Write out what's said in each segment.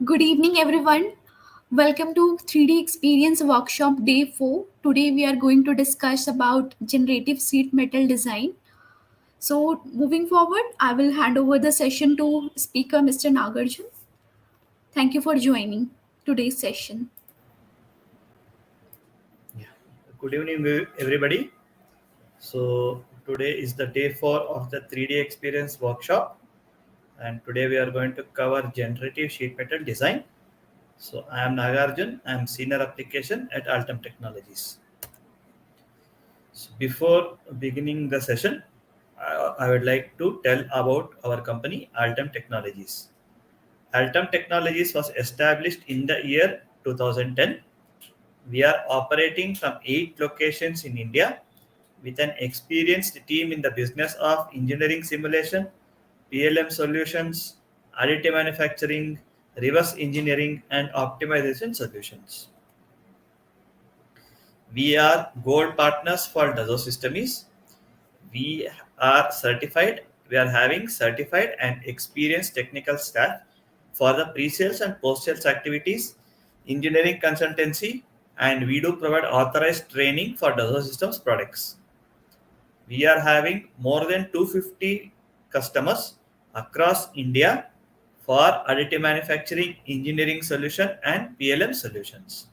Good evening, everyone. Welcome to 3D Experience Workshop Day 4. Today we are going to discuss about generative sheet metal design. So, moving forward, I will hand over the session to speaker Mr. Nagarjun. Thank you for joining today's session. Yeah. Good evening, everybody. So today is the day 4 of the 3D experience workshop, and today we are going to cover generative sheet metal design. So I am Nagarjun. I am senior application at Altum Technologies. So before beginning the session, I would like to tell about our company, Altum Technologies. Altum Technologies was established in the year 2010. We are operating from 8 locations in India with an experienced team in the business of engineering simulation, PLM solutions, additive manufacturing, reverse engineering, and optimization solutions. We are gold partners for Dassault Systems. We are certified. We are having certified and experienced technical staff for the pre-sales and post-sales activities, engineering consultancy, and we do provide authorized training for Dassault Systems products. We are having more than 250 customers across India for additive manufacturing, engineering solution, and PLM solutions.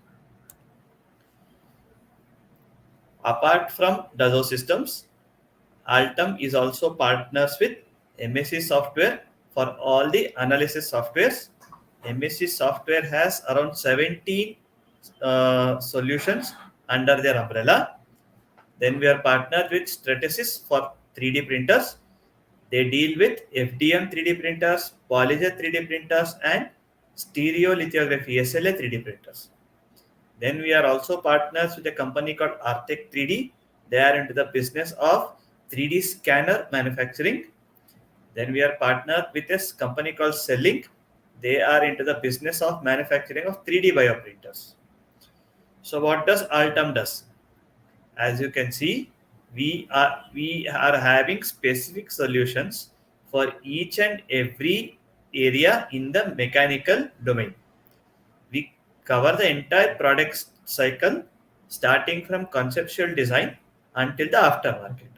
Apart from Dassault Systems, Altum is also partners with MSC Software for all the analysis softwares. MSC Software has around 17 solutions under their umbrella. Then we are partnered with Stratasys for 3D printers. They deal with FDM 3D printers, polyjet 3D printers, and stereolithography SLA 3D printers. Then we are also partners with a company called Artec 3D. They are into the business of 3D scanner manufacturing. Then we are partnered with a company called Cellink. They are into the business of manufacturing of 3D bioprinters. So what does Altum does? As you can see, we are having specific solutions for each and every area in the mechanical domain. We cover the entire product cycle starting from conceptual design until the aftermarket.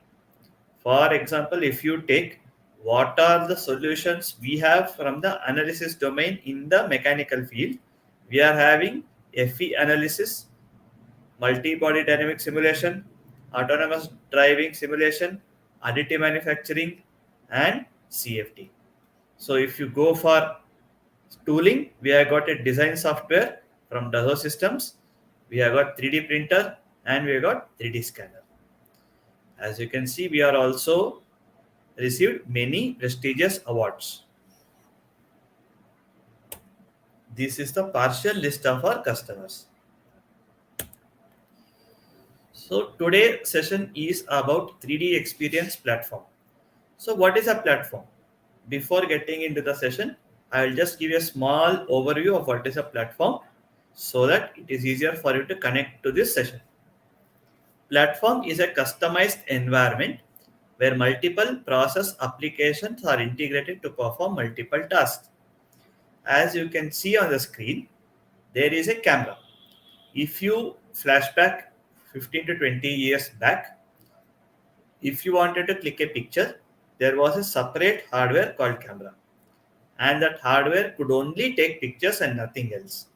For example, if you take what are the solutions we have from the analysis domain in the mechanical field, we are having FE analysis, multi-body dynamic simulation, autonomous driving simulation, additive manufacturing, and CFD. So if you go for tooling, we have got a design software from Dassault Systems. We have got 3D printer and we have got 3D scanner. As you can see, we are also received many prestigious awards. This is the partial list of our customers. So today session is about 3D experience platform. So what is a platform? Before getting into the session, I will just give you a small overview of what is a platform so that it is easier for you to connect to this session. Platform is a customized environment where multiple process applications are integrated to perform multiple tasks. As you can see on the screen, there is a camera. If you flashback 15 to 20 years back, if you wanted to click a picture, there was a separate hardware called camera, and that hardware could only take pictures and nothing else.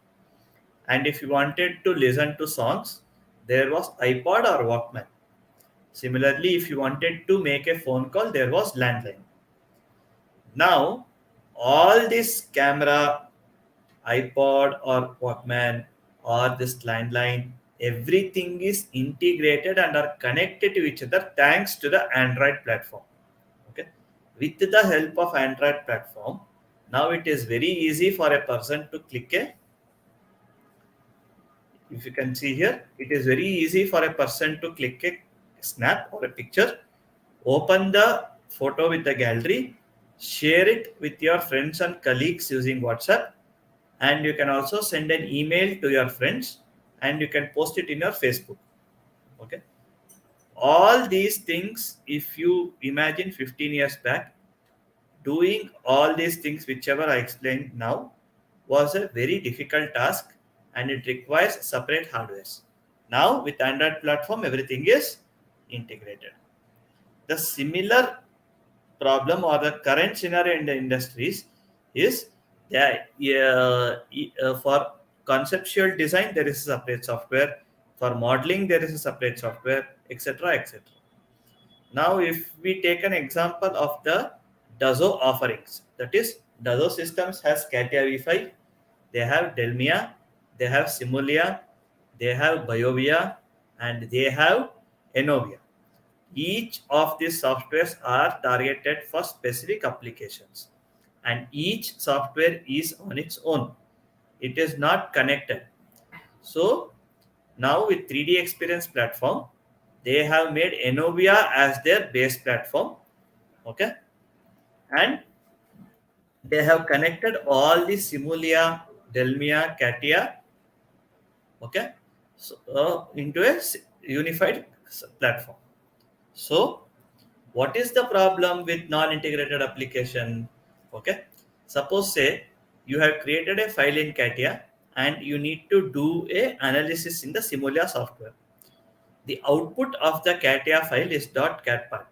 And if you wanted to listen to songs, there was iPod or Walkman. Similarly, if you wanted to make a phone call, there was landline. Now, all this camera, iPod or Walkman or this landline, everything is integrated and are connected to each other thanks to the Android platform. Okay, with the help of Android platform, now it is very easy for a person to click a. If you can see here, it is very easy for a person to click a snap or a picture, open the photo with the gallery, share it with your friends and colleagues using WhatsApp, and you can also send an email to your friends and you can post it in your Facebook. Okay, all these things, if you imagine 15 years back, doing all these things whichever I explained now, was a very difficult task and it requires separate hardwares. Now with Android platform, everything is integrated. The similar problem or the current scenario in the industries is that for conceptual design there is a separate software, for modeling there is a separate software, etc., etc. Now if we take an example of the Dazo offerings, that is Dazo systems has Katia v5, they have Delmia, they have Simulia, they have Biovia, and they have Enovia. Each of these softwares are targeted for specific applications, and each software is on its own. It is not connected. So now with 3D Experience platform, they have made Enovia as their base platform. Okay, and they have connected all the Simulia, Delmia, Katia. Okay, so into a unified platform. So what is the problem with non-integrated application? Okay, suppose say you have created a file in Katia and you need to do a analysis in the Simulia software. The output of the Katia file is .catpart,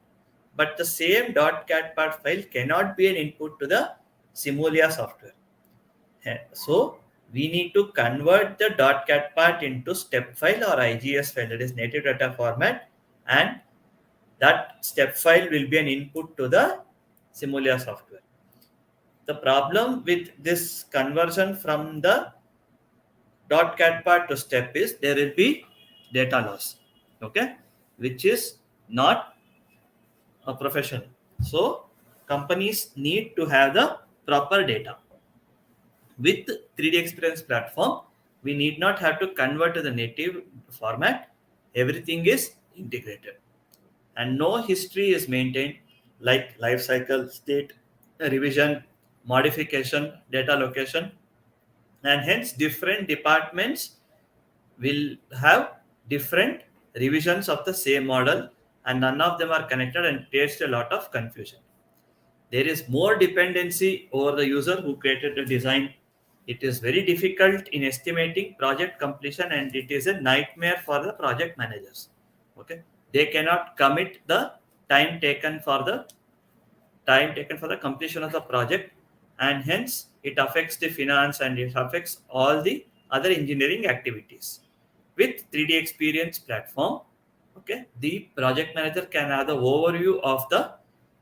but the same .catpart file cannot be an input to the Simulia software. So we need to convert the .catpart into step file or IGS file, that is native data format, and that step file will be an input to the Simulia software. The problem with this conversion from the .cat part to step is there will be data loss, okay, which is not a professional. So companies need to have the proper data. With 3D Experience platform, we need not have to convert to the native format. Everything is integrated, and no history is maintained like life cycle, state, revision, modification, data location, and hence different departments will have different revisions of the same model, and none of them are connected and creates a lot of confusion. There is more dependency over the user who created the design. It is very difficult in estimating project completion and it is a nightmare for the project managers. Okay, they cannot commit the time taken for the completion of the project, and hence it affects the finance and it affects all the other engineering activities. With 3D Experience platform, okay, the project manager can have the overview of the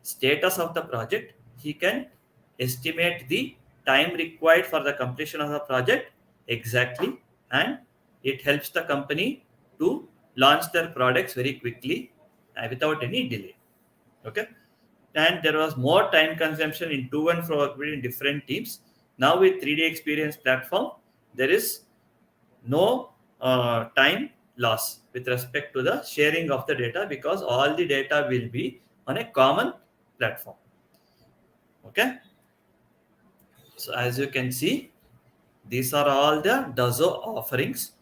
status of the project. He can estimate the time required for the completion of the project exactly, and it helps the company to launch their products very quickly without any delay. Okay, and there was more time consumption in to and fro between different teams. Now with 3D Experience platform, there is no time loss with respect to the sharing of the data because all the data will be on a common platform. Okay, so as you can see, these are all the Dazo offerings.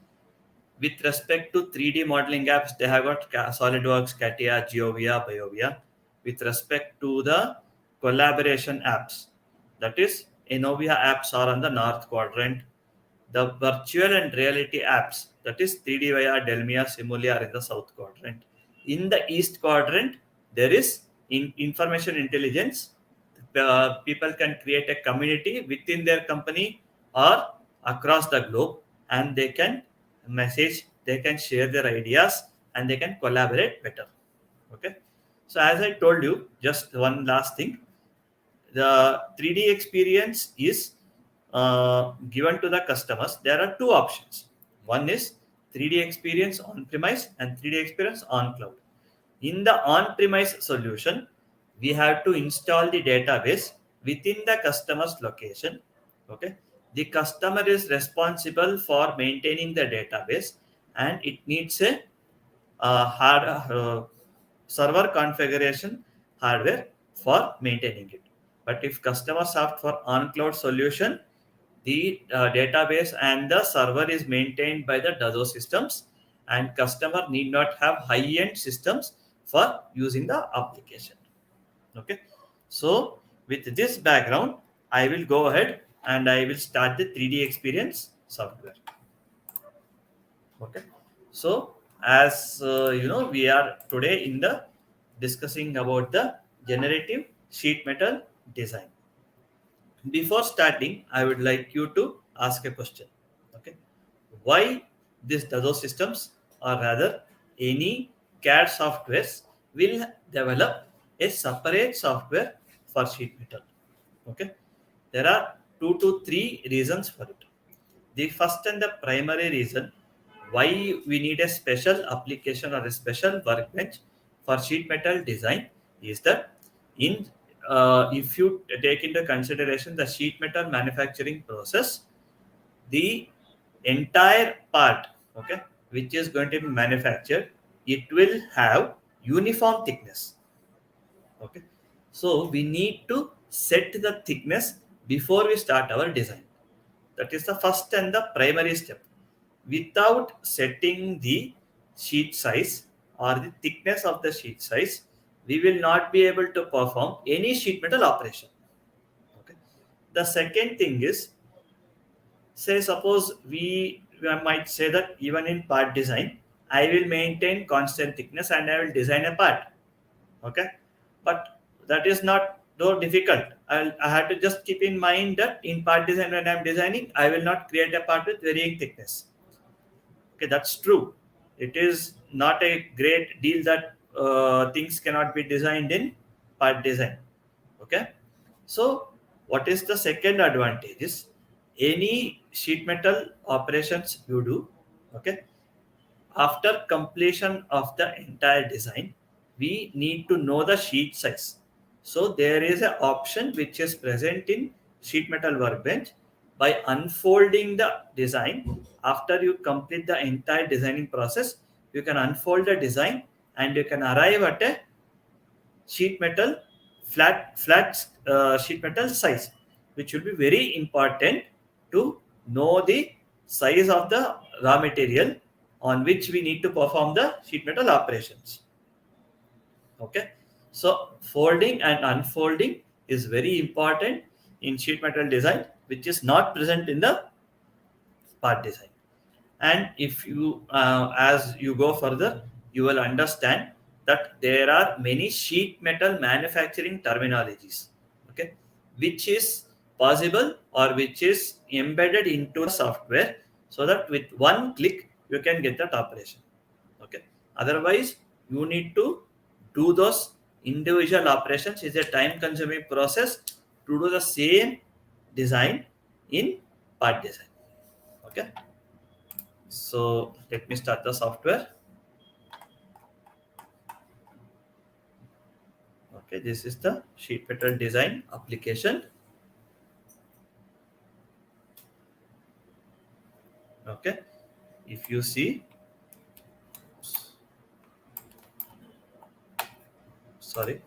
With respect to 3D modeling apps, they have got SolidWorks, Katia, Geovia, Biovia. With respect to the collaboration apps, that is, Enovia apps are on the north quadrant. The virtual and reality apps, that is 3D via Delmia, Simulia, are in the south quadrant. In the east quadrant, there is information intelligence. People can create a community within their company or across the globe, and they can message, they can share their ideas, and they can collaborate better. Okay, so as I told you, just one last thing, the 3D experience is given to the customers. There are two options. One is 3D experience on premise and 3D experience on cloud. In the on premise solution, we have to install the database within the customer's location. Okay, the customer is responsible for maintaining the database, and it needs a hard server configuration hardware for maintaining it. But if customers opt for on-cloud solution, the database and the server is maintained by the Dazo systems, and customer need not have high-end systems for using the application. Okay, so with this background, I will go ahead and I will start the 3D experience software. Okay, so as we are today in the discussing about the generative sheet metal design. Before starting, I would like you to ask a question. Okay, why these Dassault systems, or rather any CAD softwares, will develop a separate software for sheet metal? Okay, there are 2 to 3 reasons for it. The first and the primary reason why we need a special application or a special workbench for sheet metal design is that in if you take into consideration the sheet metal manufacturing process, the entire part, okay, which is going to be manufactured, it will have uniform thickness. Okay, so we need to set the thickness before we start our design. That is the first and the primary step. Without setting the sheet size or the thickness of the sheet size, we will not be able to perform any sheet metal operation. Okay. The second thing is, say suppose we might say that even in part design, I will maintain constant thickness and I will design a part. Okay, but that is not so difficult. I have to just keep in mind that in part design, when I'm designing, I will not create a part with varying thickness. Okay, that's true. It is not a great deal that things cannot be designed in part design. Okay, so what is the second advantage is, any sheet metal operations you do, okay, after completion of the entire design, we need to know the sheet size. So there is an option which is present in sheet metal workbench. By unfolding the design, after you complete the entire designing process, you can unfold the design and you can arrive at a sheet metal flat sheet metal size, which will be very important to know the size of the raw material on which we need to perform the sheet metal operations. Okay, so folding and unfolding is very important in sheet metal design, which is not present in the part design. And if you as you go further, you will understand that there are many sheet metal manufacturing terminologies, okay, which is possible or which is embedded into the software, so that with one click you can get that operation. Okay, otherwise you need to do those individual operations. Is a time consuming process to do the same design in part design. Okay, so let me start the software. Okay, this is the sheet metal design application. Okay, if you see, sorry,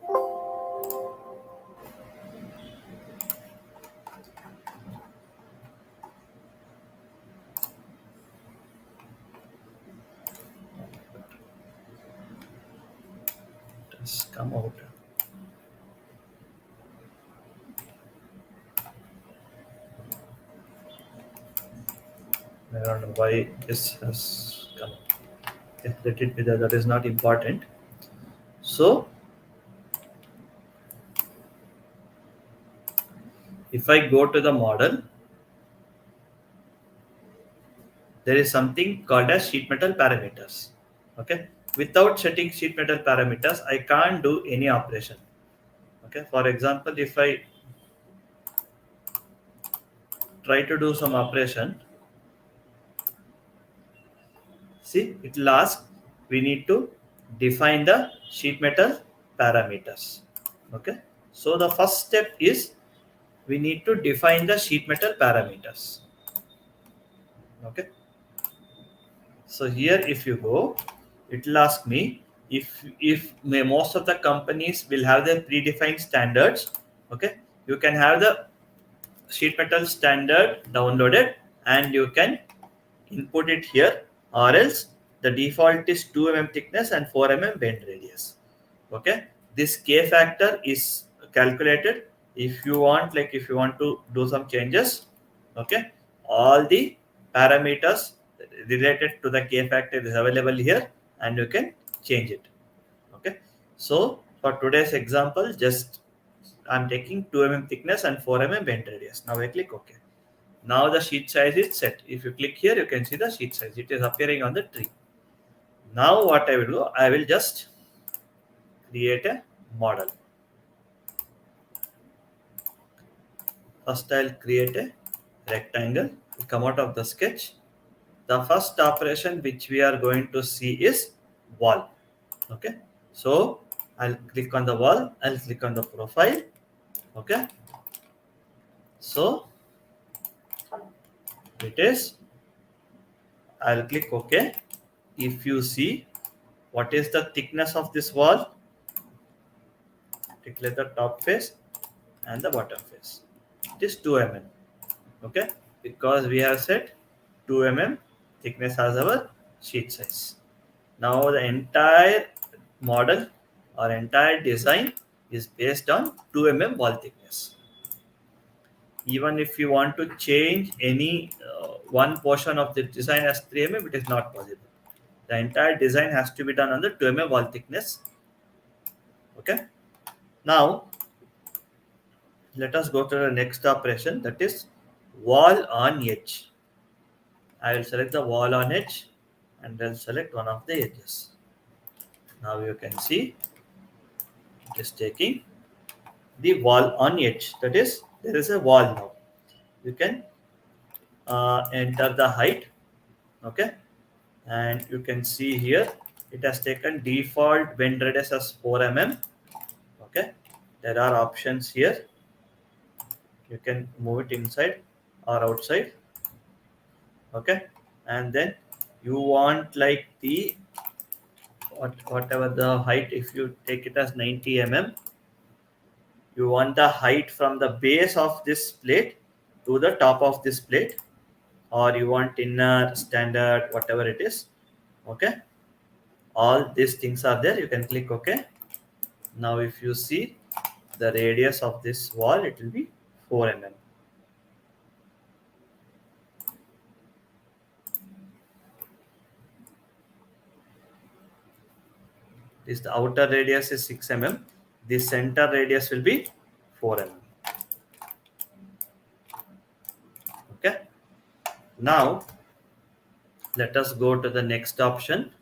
just come out. I don't know why this has come. Okay, let it be there. That is not important. So if I go to the model, there is something called as sheet metal parameters. Okay, without setting sheet metal parameters, I can't do any operation. Okay, for example, if I try to do some operation, see, it will ask, we need to define the sheet metal parameters. Okay, so the first step is we need to define the sheet metal parameters. Okay, so here if you go, it will ask me if most of the companies will have their predefined standards. Okay, you can have the sheet metal standard downloaded and you can input it here, or else the default is 2 mm thickness and 4 mm bend radius. Okay, this k factor is calculated. If you want, like if you want to do some changes, Okay, all the parameters related to the k factor is available here, and you can change it. Okay, so for today's example, just I'm taking 2 mm thickness and 4 mm bend radius. Now I click OK. Now the sheet size is set. If you click here, you can see the sheet size. It is appearing on the tree. Now what I will do, I will just create a model. First I'll create a rectangle. Come out of the sketch. The first operation which we are going to see is wall. Okay, so I'll click on the wall. I'll click on the profile. Okay, so it is. I'll click OK. If you see what is the thickness of this wall, declare the top face and the bottom face. It is 2 mm. Okay, because we have set 2 mm thickness as our sheet size. Now the entire model or entire design is based on 2 mm wall thickness. Even if you want to change any one portion of the design as 3 mm, it is not possible. The entire design has to be done on the 2 mm wall thickness. Okay. Now let us go to the next operation, that is wall on edge. I will select the wall on edge and then select one of the edges. Now you can see it is taking the wall on edge. That is, there is a wall now. You can enter the height. Okay, and you can see here it has taken default bend radius as 4 mm. Okay, there are options here. You can move it inside or outside. Okay, and then you want like the whatever the height, if you take it as 90 mm, you want the height from the base of this plate to the top of this plate, or you want inner standard, whatever it is. Okay, all these things are there. You can click OK. Now if you see the radius of this wall, it will be 4 mm. This, the outer radius is 6 mm. The center radius will be 4 mm. Okay, now let us go to the next option.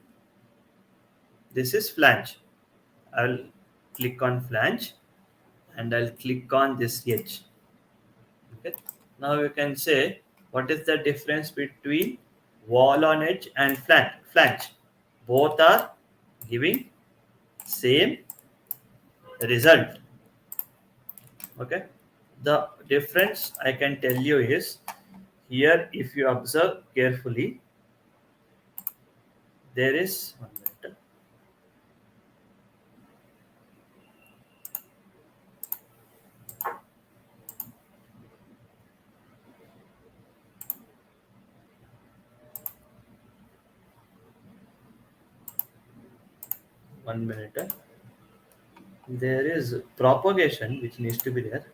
This is flange. I'll click on flange and I'll click on this edge. Okay, now you can say what is the difference between wall on edge and flange. Both are giving same result. Okay, the difference I can tell you is here, if you observe carefully, there is 1 minute. There is propagation which needs to be there.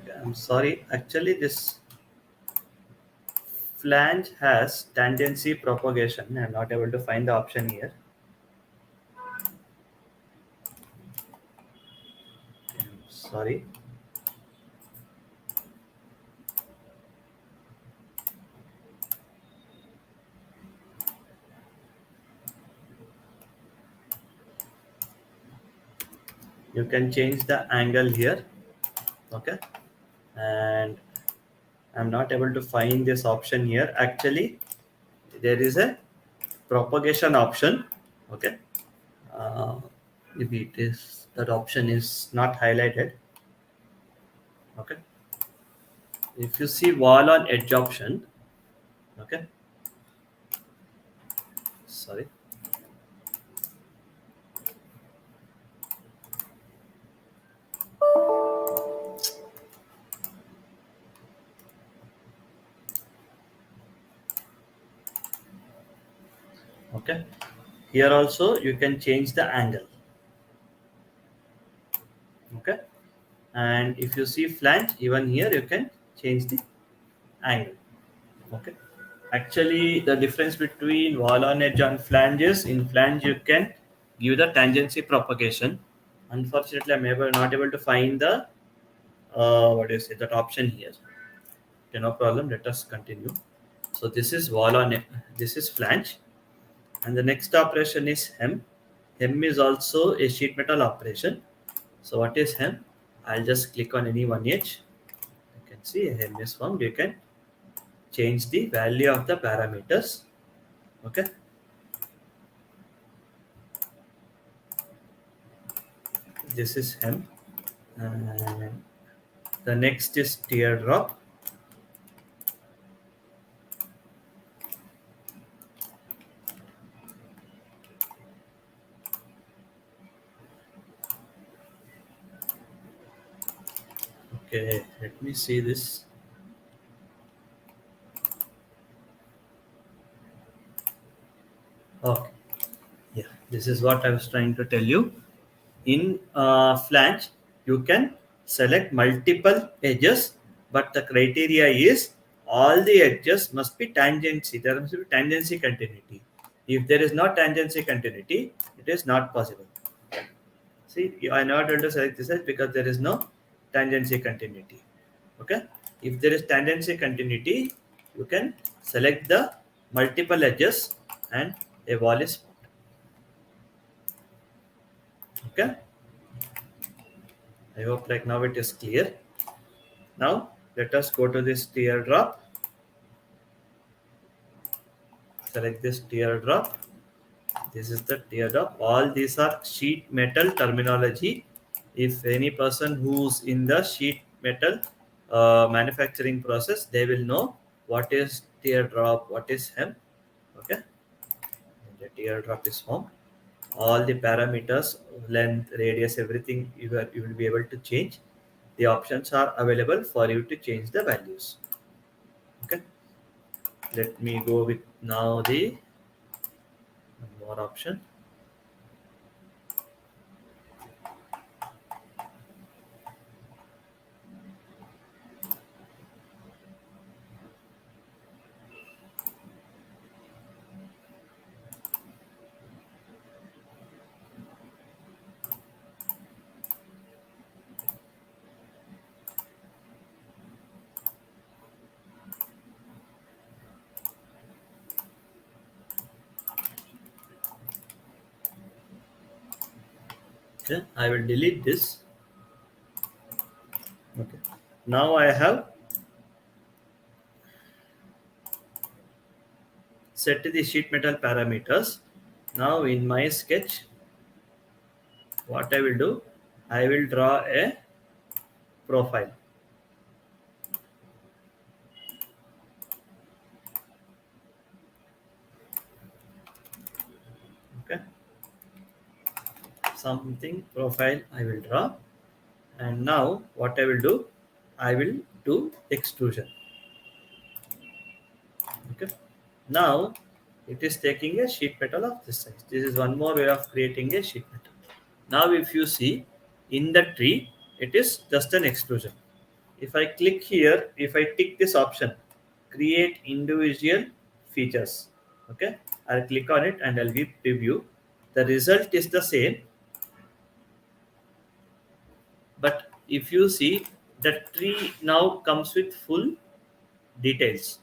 Okay, I'm sorry, actually this flange has tangency propagation. I'm not able to find the option here. I'm sorry. You can change the angle here. Okay, and I'm not able to find this option here. Actually, there is a propagation option. Okay, uh, maybe it is that option is not highlighted. Okay, if you see wall on edge option. Okay, sorry. Okay, here also you can change the angle. Okay, and if you see flange, even here you can change the angle. Okay, actually the difference between wall on edge and flanges, in flange you can give the tangency propagation. Unfortunately I'm not able to find the what do you say, that option here. Okay, no problem, let us continue. So this is wall on edge, this is flange, and the next operation is hem. Hem is also a sheet metal operation. So what is hem? I'll just click on any one edge. You can see a hem is formed. You can change the value of the parameters. Okay, this is hem, and the next is teardrop. Okay, let me see this. Okay, yeah, this is what I was trying to tell you. In flange, you can select multiple edges, but the criteria is all the edges must be tangency. There must be tangency continuity. If there is not tangency continuity, it is not possible. See, I am not able to select this edge because there is no tangency continuity. Okay. If there is tangency continuity, you can select the multiple edges and a wall is formed. Okay. I hope like now it is clear. Now let us go to this teardrop. Select this teardrop. This is the teardrop. All these are sheet metal terminology. If any person who's in the sheet metal manufacturing process, they will know what is teardrop, what is hem. Okay, the teardrop is formed. All the parameters, length, radius, everything you will be able to change. The options are available for you to change the values. Okay, let me go with now the one more option. Okay, I will delete this. Okay, now I have set the sheet metal parameters. Now in my sketch, what I will do, I will draw a profile. Okay, something profile I will draw, and now what I will do, I will do extrusion. Okay, now it is taking a sheet metal of this size. This is one more way of creating a sheet metal. Now if you see in the tree, it is just an extrusion. If I click here, if I tick this option, create individual features. Okay, I'll click on it and I'll give preview. The result is the same, but if you see, the tree now comes with full details.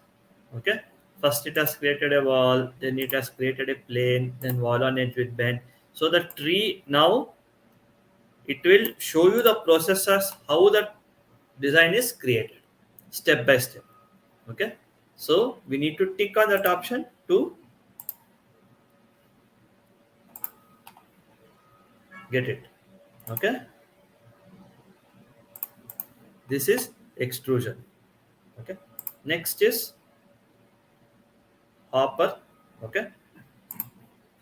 Okay, first it has created a wall, then it has created a plane, then wall on edge with bend. So the tree now, it will show you the processes how the design is created step by step. Okay, so we need to tick on that option to get it. Okay, this is extrusion. Okay, next is hopper. Okay,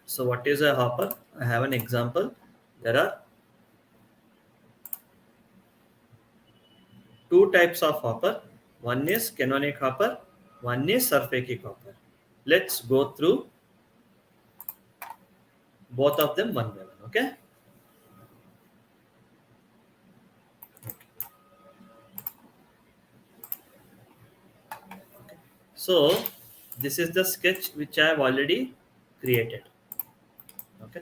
so what is a hopper? I have an example. There are two types of hopper. One is canonic hopper, one is surface hopper. Let's go through both of them one by one. Okay. So this is the sketch which I have already created. Okay.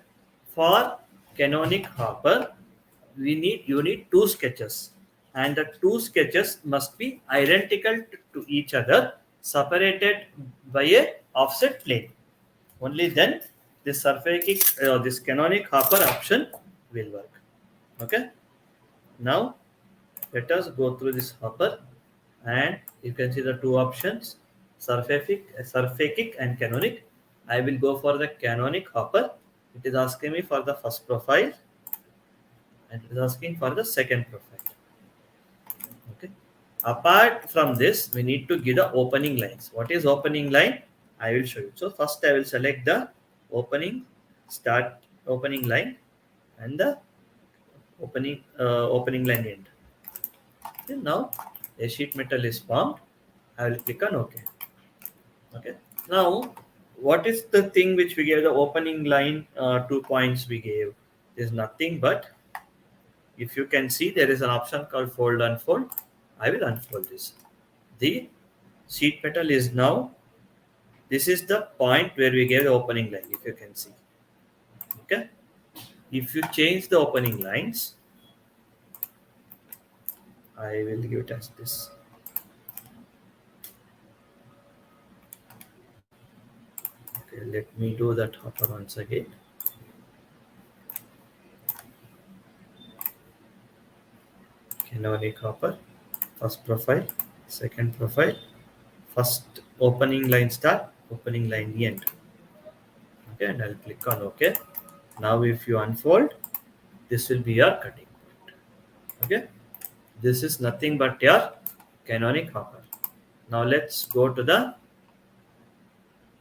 For canonic hopper, you need two sketches, and the two sketches must be identical to each other, separated by a offset plane. Only then this this canonic hopper option will work. Okay. Now let us go through this hopper, and you can see the two options: surfacic and canonic. I will go for the canonic hopper. It is asking me for the first profile, and it is asking for the second profile. Okay. Apart from this, we need to give the opening lines. What is opening line? I will show you. So first I will select the opening start opening line and the opening line end. Okay, now a sheet metal is formed. I will click on OK. Okay. Now, what is the thing which we gave the opening line 2 points we gave? Is nothing but, if you can see, there is an option called fold unfold. I will unfold this. The sheet metal is now, this is the point where we gave the opening line, if you can see. Okay. If you change the opening lines, I will give it as this. Okay, let me do that hopper once again. Canonic hopper, first profile, second profile, first opening line start, opening line end. Okay, and I'll click on OK. Now if you unfold, this will be your cutting point. Okay, this is nothing but your canonic hopper. Now let's go to the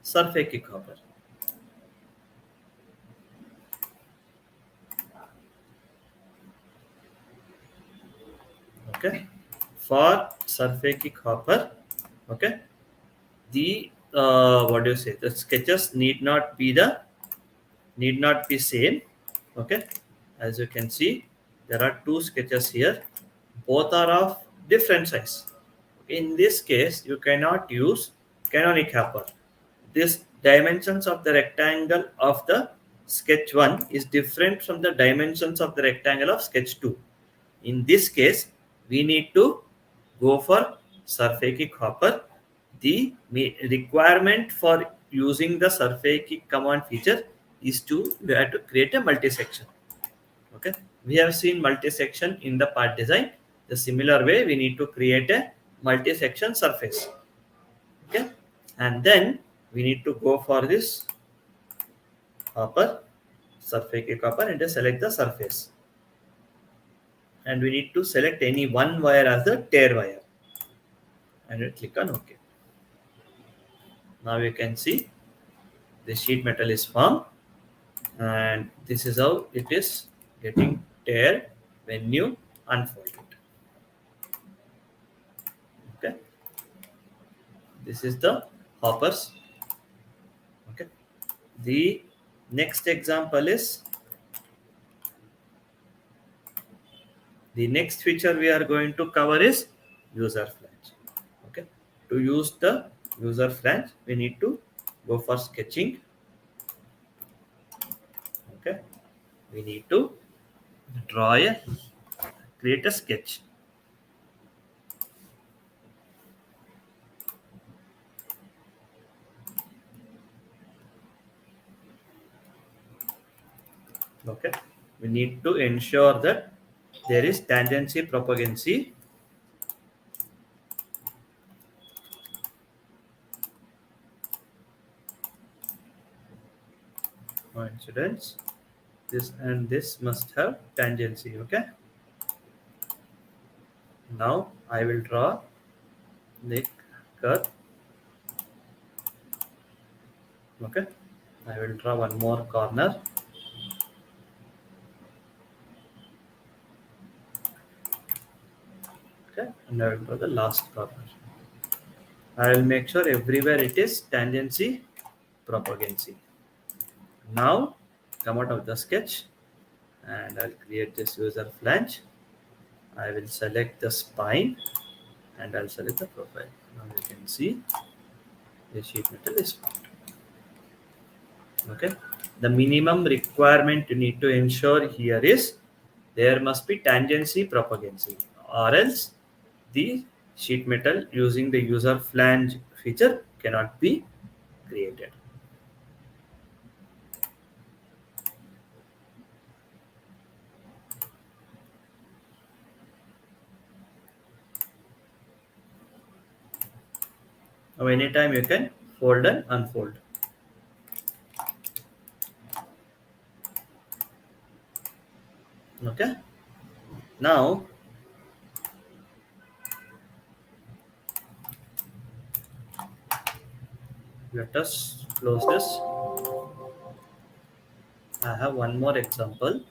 surfacic hopper. Okay, for surfacic hopper, okay, the what do you say, the sketches need not be same. Okay, as you can see, there are two sketches here, both are of different size. In this case, you cannot use canonic hopper. This dimensions of the rectangle of the sketch 1 is different from the dimensions of the rectangle of sketch 2. In this case, we need to go for surfacic hopper. The requirement for using the surfacic command feature is to we have to create a multi-section. Okay, we have seen multi-section in the part design. The similar way, we need to create a multi-section surface. Okay, and then we need to go for this hopper, surfacic hopper, and just select the surface. And we need to select any one wire as the tear wire, and we click on OK. Now you can see the sheet metal is formed, and this is how it is getting tear when you unfold it. Okay, this is the hoppers. Okay, the next example is, the next feature we are going to cover is user flange. Okay, to use the user flange, we need to go for sketching. Okay, we need to create a sketch. Okay, we need to ensure that there is tangency propagancy. Coincidence, this and this must have tangency. Okay, now I will draw the curve. Okay, I will draw one more corner. Okay, and I will draw the last corner. I will make sure everywhere it is tangency propagancy. Now come out of the sketch, and I'll create this user flange. I will select the spine, and I'll select the profile. Now you can see the sheet metal is formed. Okay. The minimum requirement you need to ensure here is there must be tangency propagancy, or else the sheet metal using the user flange feature cannot be created. Now anytime you can fold and unfold. Okay. Now let us close this. I have one more example.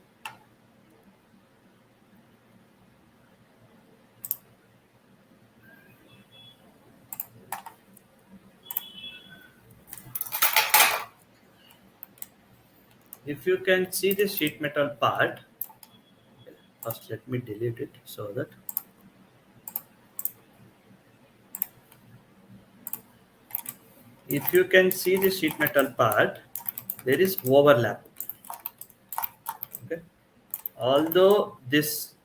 If you can see the sheet metal part, first let me delete it so that if you can see the sheet metal part, there is overlap. Okay. Although this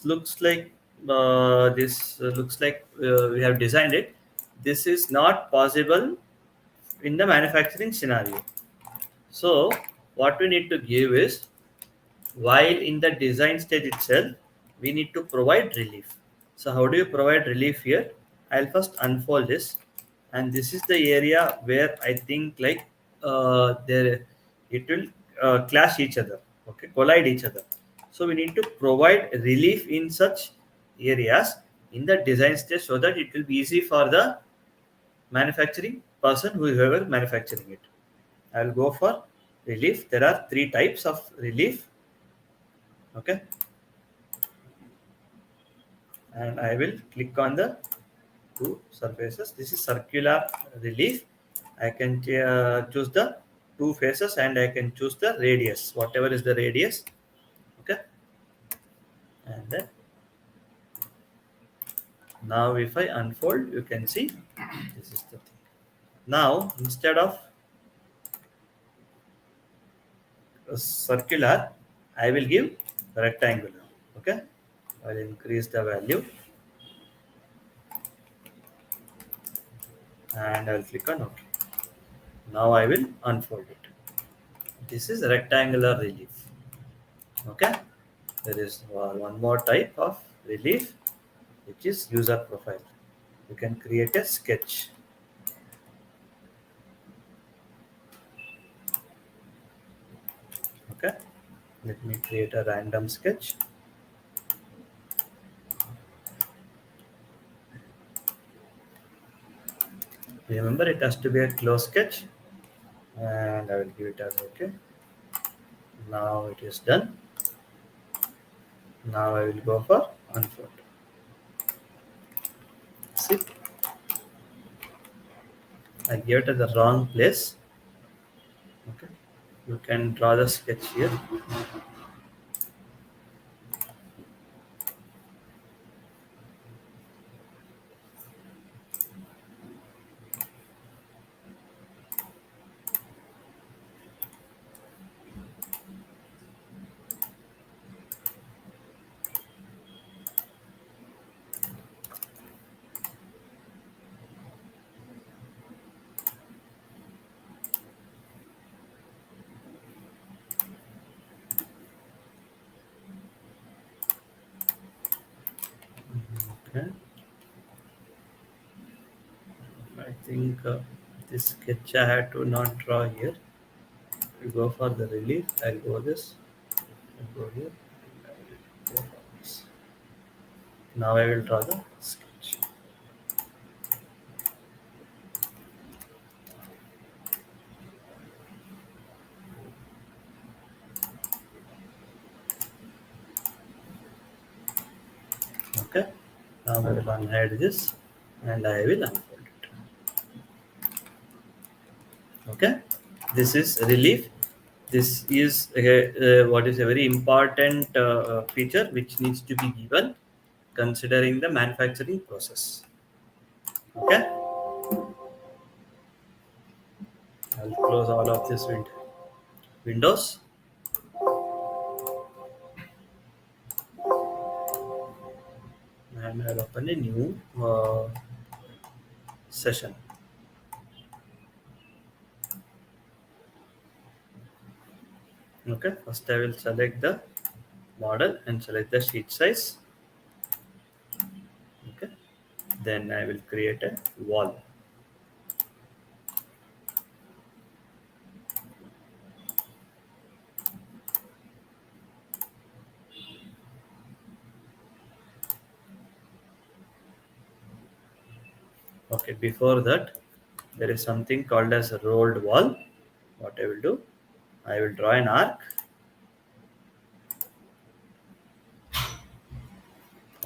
looks like we have designed it, this is not possible in the manufacturing scenario. So what we need to give is, while in the design stage itself, we need to provide relief. So how do you provide relief here? I'll first unfold this, and this is the area where I think like there it will clash each other, okay, collide each other. So we need to provide relief in such areas in the design stage so that it will be easy for the manufacturing person whoever manufacturing it. I'll go for relief. There are three types of relief, okay, and I will click on the two surfaces. This is circular relief. I can choose the two faces, and I can choose the radius, whatever is the radius. Okay, and then now if I unfold, you can see this is the thing. Now instead of circular, I will give rectangular. Okay, I'll increase the value, and I'll click on OK. Now I will unfold it. This is rectangular relief. Okay, there is one more type of relief, which is user profile. You can create a sketch. Okay, let me create a random sketch. Remember, it has to be a close sketch, and I will give it as OK. Now it is done. Now I will go for unfold. See, I gave it at the wrong place. Okay, you can draw the sketch here. Okay, I think this sketch I had to not draw here. We go for the relief. I'll go this. I'll go here. Go for this. Now I will draw the sketch. Okay. Now I will unhide this, and I will unfold it. Okay. This is relief. This is what is a very important feature which needs to be given considering the manufacturing process. Okay, I'll close all of this windows, and I'll open a new session. Okay, first I will select the model and select the sheet size. Okay, then I will create a wall. Okay, before that, there is something called as a rolled wall. What I will do, I will draw an arc,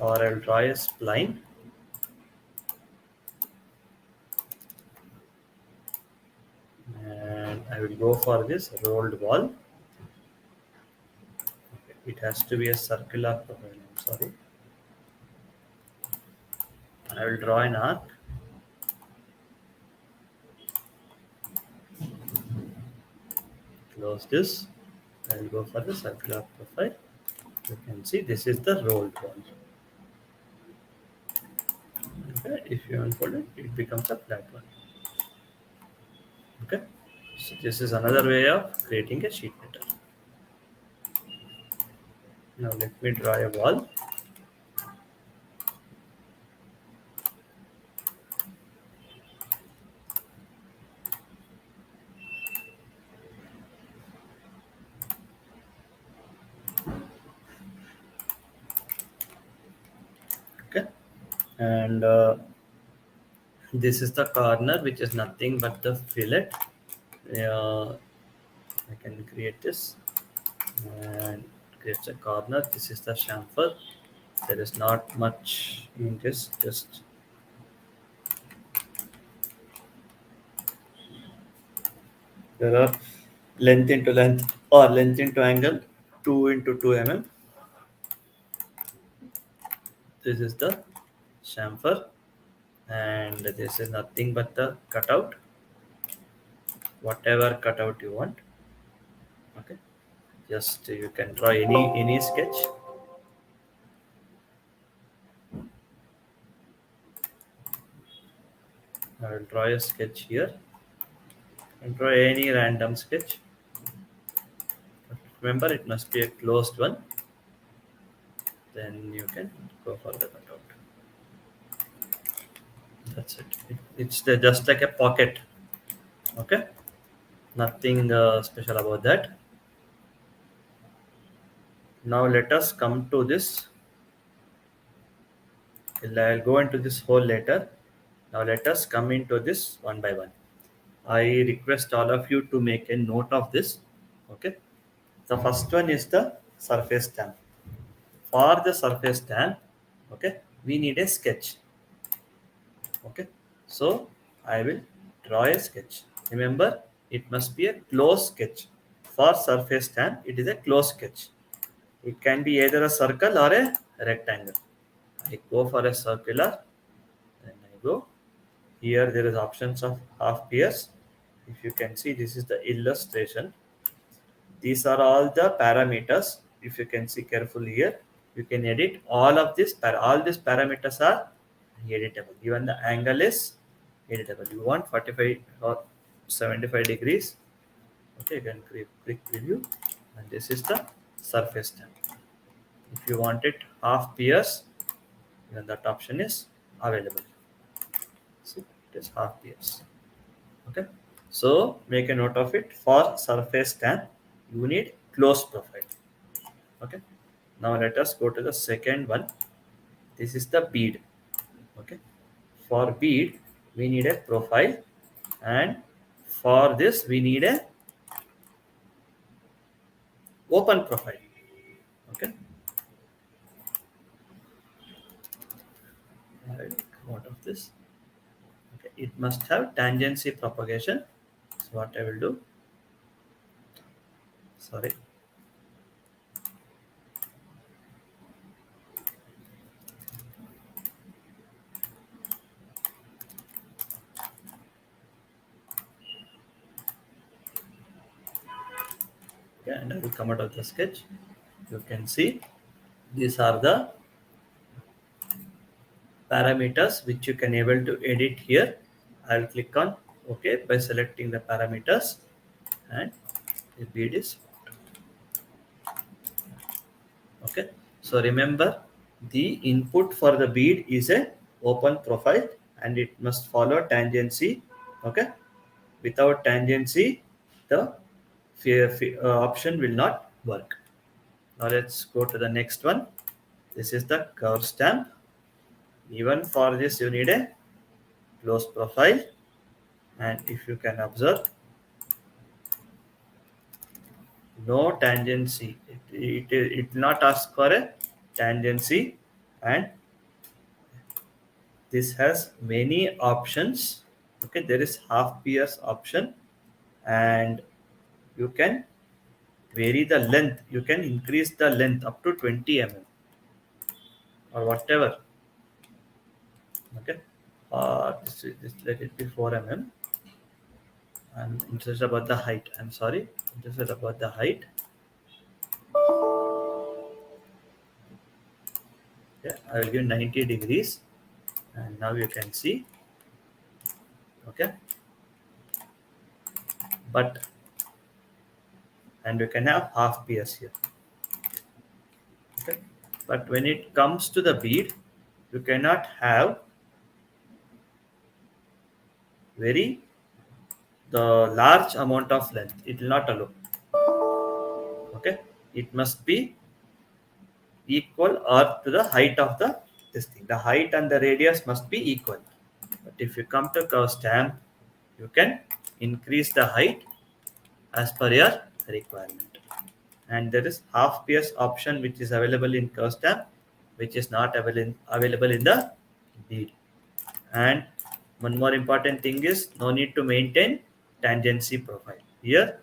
or I will draw a spline, and I will go for this rolled wall. It has to be a circular profile. I'm sorry. I will draw an arc. Close this. I will go for the circular profile. You can see this is the rolled wall. Okay. If you unfold it, it becomes a flat one. Okay. So this is another way of creating a sheet metal. Now let me draw a wall. Okay. And this is the corner, which is nothing but the fillet. I can create this and create a corner. This is the chamfer. There is not much in this, just there are length into length or length into angle 2 into 2 mm. This is the chamfer, and this is nothing but the cutout, whatever cutout you want. Okay, just you can draw any sketch. I will draw a sketch here and draw any random sketch. Remember, it must be a closed one. Then you can go for the cutout. That's it. It's just like a pocket. Okay, nothing special about that. Now let us come to this. I'll go into this whole later. Now let us come into this one by one. I request all of you to make a note of this. Okay. The first one is the surface stamp. For the surface stamp, okay, we need a sketch. Okay. So I will draw a sketch. Remember, it must be a close sketch. For surface stamp, it is a close sketch. It can be either a circle or a rectangle. I go for a circular, then I go. Here there is options of half piers. If you can see, this is the illustration. These are all the parameters. If you can see carefully here, you can edit all of this. All these parameters are editable. Even the angle is editable. You want 45 or 75 degrees. Okay, you can click preview, and this is the surface stamp. If you want it half piers, then that option is available. See, it is half piers. Okay, so make a note of it. For surface stamp, you need close profile. Okay, now let us go to the second one. This is the bead. Okay, for bead, we need a profile, and for this, we need a open profile. Okay, I'll come out of this. Okay, it must have tangency propagation. So what I will do, Sorry. Okay, and I will come out of the sketch. You can see these are the parameters which you can able to edit here. I'll click on OK by selecting the parameters, and the bead is okay. So remember, the input for the bead is a open profile and it must follow tangency. Okay, without tangency the option will not work. Now let's go to the next one. This is the curve stamp. Even for this you need a close profile, and if you can observe, no tangency. It will not ask for a tangency, and this has many options. Okay, there is half pierce option, and you can vary the length. You can increase the length up to 20 mm or whatever. Okay, this let it be 4 mm. I'm interested about the height. I'm sorry, interested about the height. Yeah, I will give 90 degrees, and now you can see. Okay, but and you can have half pierce here. Okay, but when it comes to the bead, you cannot have very the large amount of length. It will not allow. Okay, it must be equal or to the height of the this thing. The height and the radius must be equal. But if you come to curve stamp, you can increase the height as per your requirement. And there is half pierce option which is available in curve stamp, which is not available in the bead. And one more important thing is no need to maintain tangency profile. Here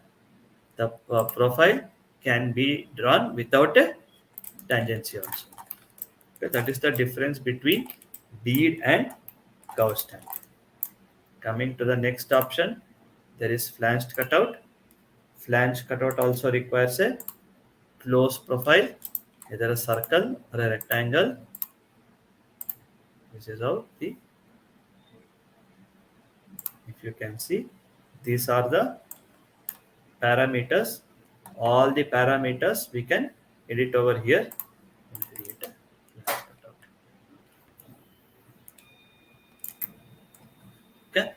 the profile can be drawn without a tangency also. Okay, that is the difference between bead and curve stamp. Coming to the next option, there is flanged cutout. Flange cutout also requires a close profile, either a circle or a rectangle. This is how the, if you can see, these are the parameters. All the parameters we can edit over here and create a flange cutout. Okay.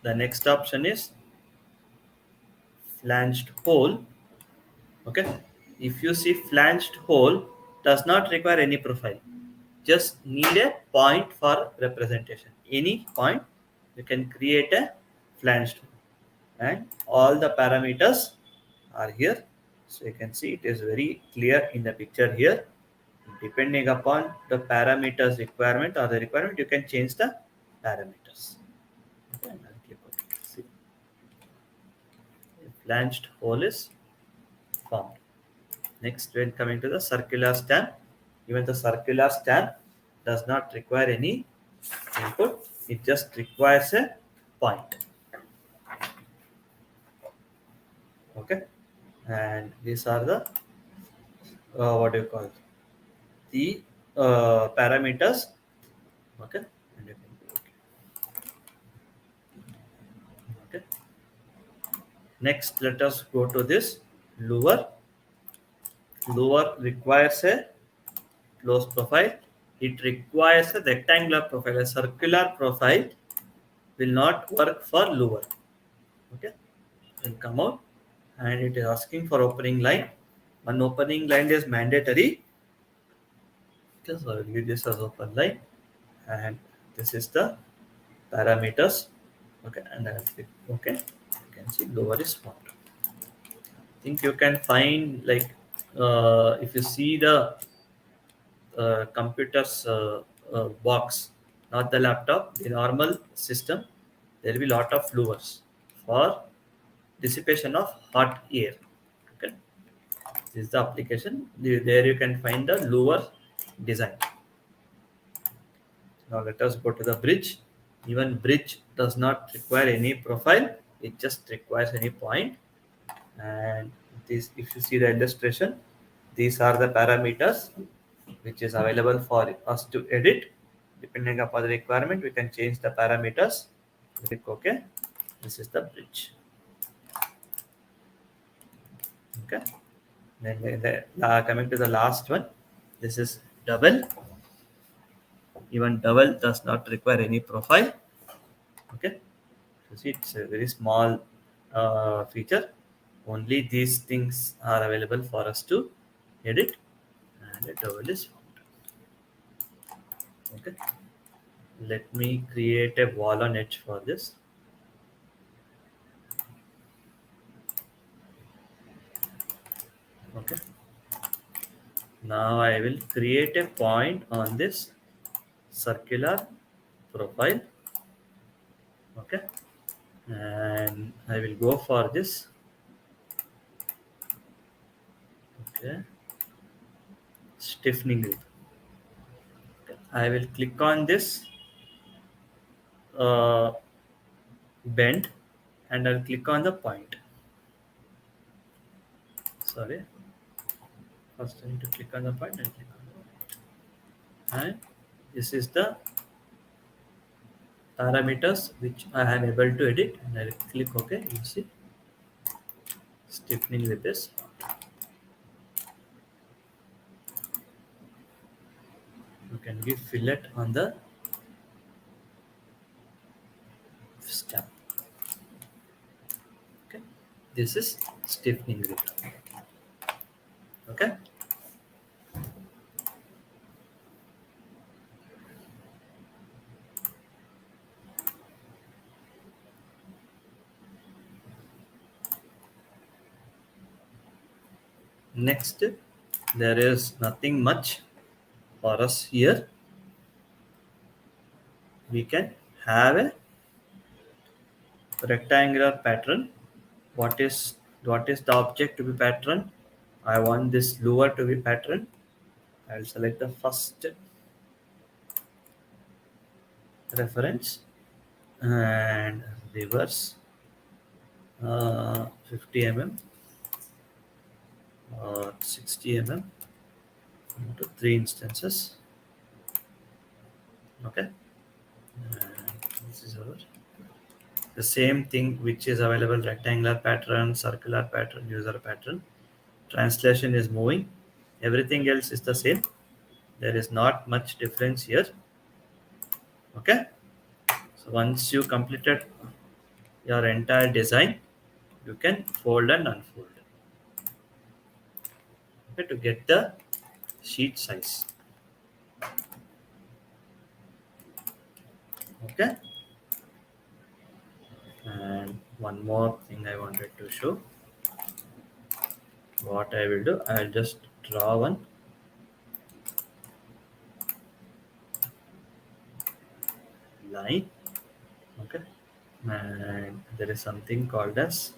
The next option is flanged hole. Okay, if you see flanged hole does not require any profile, just need a point for representation. Any point you can create a flanged hole, and all the parameters are here. So you can see it is very clear in the picture here. Depending upon the parameters requirement or the requirement, you can change the parameters. Okay, and I'll keep it. See, a flanged hole is formed. Next, when coming to the circular stamp, even the circular stamp does not require any input. It just requires a point. Okay, and these are the what do you call it? The parameters. Okay, and you can do okay. Next, let us go to this lower. Lower requires a close profile. It requires a rectangular profile. A circular profile will not work for lower. Okay, will come out, and it is asking for opening line. One opening line is mandatory. Okay, so I will give this as open line, and this is the parameters. Okay, and I will click OK. You can see lower is formed. I think you can find like if you see the computer's box, not the laptop, the normal system, there will be lot of louvers for dissipation of hot air. Okay, This is the application. There you can find the lower design. Now let us go to the bridge. Even bridge does not require any profile. It just requires any point. And this, if you see the illustration, these are the parameters which is available for us to edit. Depending upon the requirement, we can change the parameters. Click OK. This is the bridge. Okay. Then coming to the last one, this is double. Even double does not require any profile. Okay. So see, it's a very small feature. Only these things are available for us to edit, and a double is found. Okay. Let me create a wall on edge for this. Okay. Now I will create a point on this circular profile. Okay. And I will go for this. Okay. Stiffening it. Okay. I will click on this uh, bend and I'll click on the point. Sorry. First I need to click on the point and click on the point. And this is the parameters which I am able to edit, and I will click OK. You see stiffening with this. You can give fillet on the stamp. Okay, this is stiffening grip. Okay. Next, there is nothing much for us here. We can have a rectangular pattern. What is the object to be pattern? I want this lower to be pattern. I'll select the first reference and reverse 50 mm or 60 mm into 3 instances. Okay, and this is our the same thing which is available: rectangular pattern, circular pattern, user pattern. Translation is moving. Everything else is the same. There is not much difference here. Okay, so once you completed your entire design, you can fold and unfold, okay, to get the sheet size. Okay, and one more thing I wanted to show. What I will do, I'll just draw one line. Okay, and there is something called as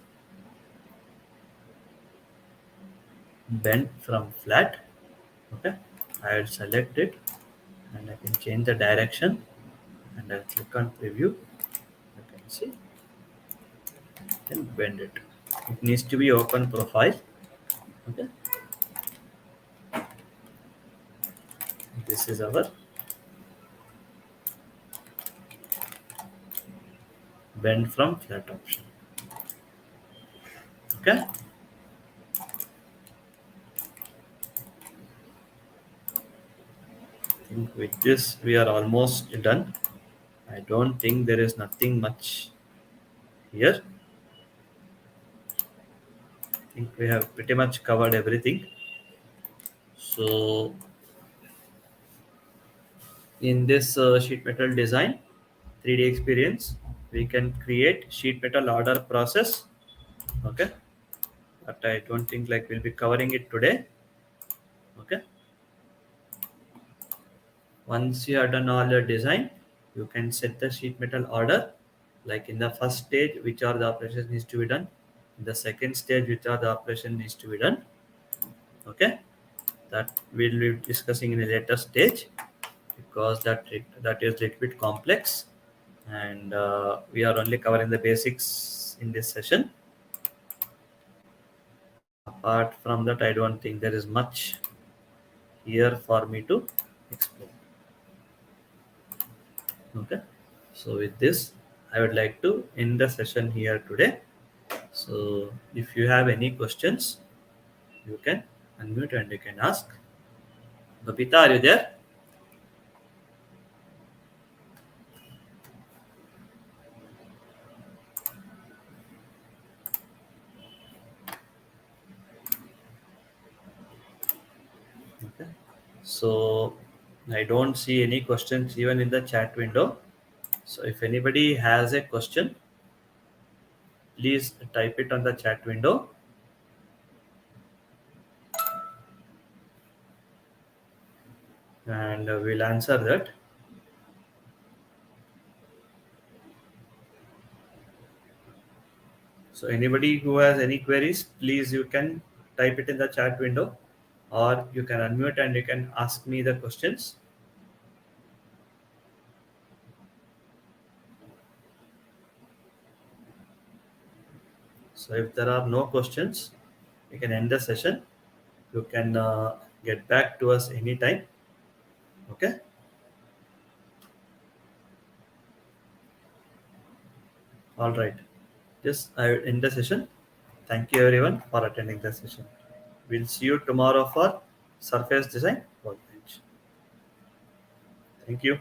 bend from flat. Okay, I'll select it and I can change the direction, and I'll click on preview. You can see I can bend it. It needs to be open profile. Okay, this is our bend from flat option. Okay, I think with this we are almost done. I don't think there is nothing much here. I think we have pretty much covered everything. So in this sheet metal design 3D experience, we can create sheet metal order process. Okay, but I don't think like we'll be covering it today. Okay, once you have done all your design, you can set the sheet metal order. Like in the first stage, which are the operations needs to be done. In the second stage, which are the operation needs to be done. Okay, that we'll be discussing in a later stage because that is a little bit complex, and we are only covering the basics in this session. Apart from that, I don't think there is much here for me to explain. Okay, so with this, I would like to end the session here today. So if you have any questions, you can unmute and you can ask. Babita, are you there? Okay. So I don't see any questions even in the chat window. So if anybody has a question, please type it on the chat window and we'll answer that. So anybody who has any queries, please you can type it in the chat window or you can unmute and you can ask me the questions. So if there are no questions, we can end the session. You can get back to us anytime. Okay. All right. Just I will end the session. Thank you everyone for attending the session. We'll see you tomorrow for surface design workbench. Thank you.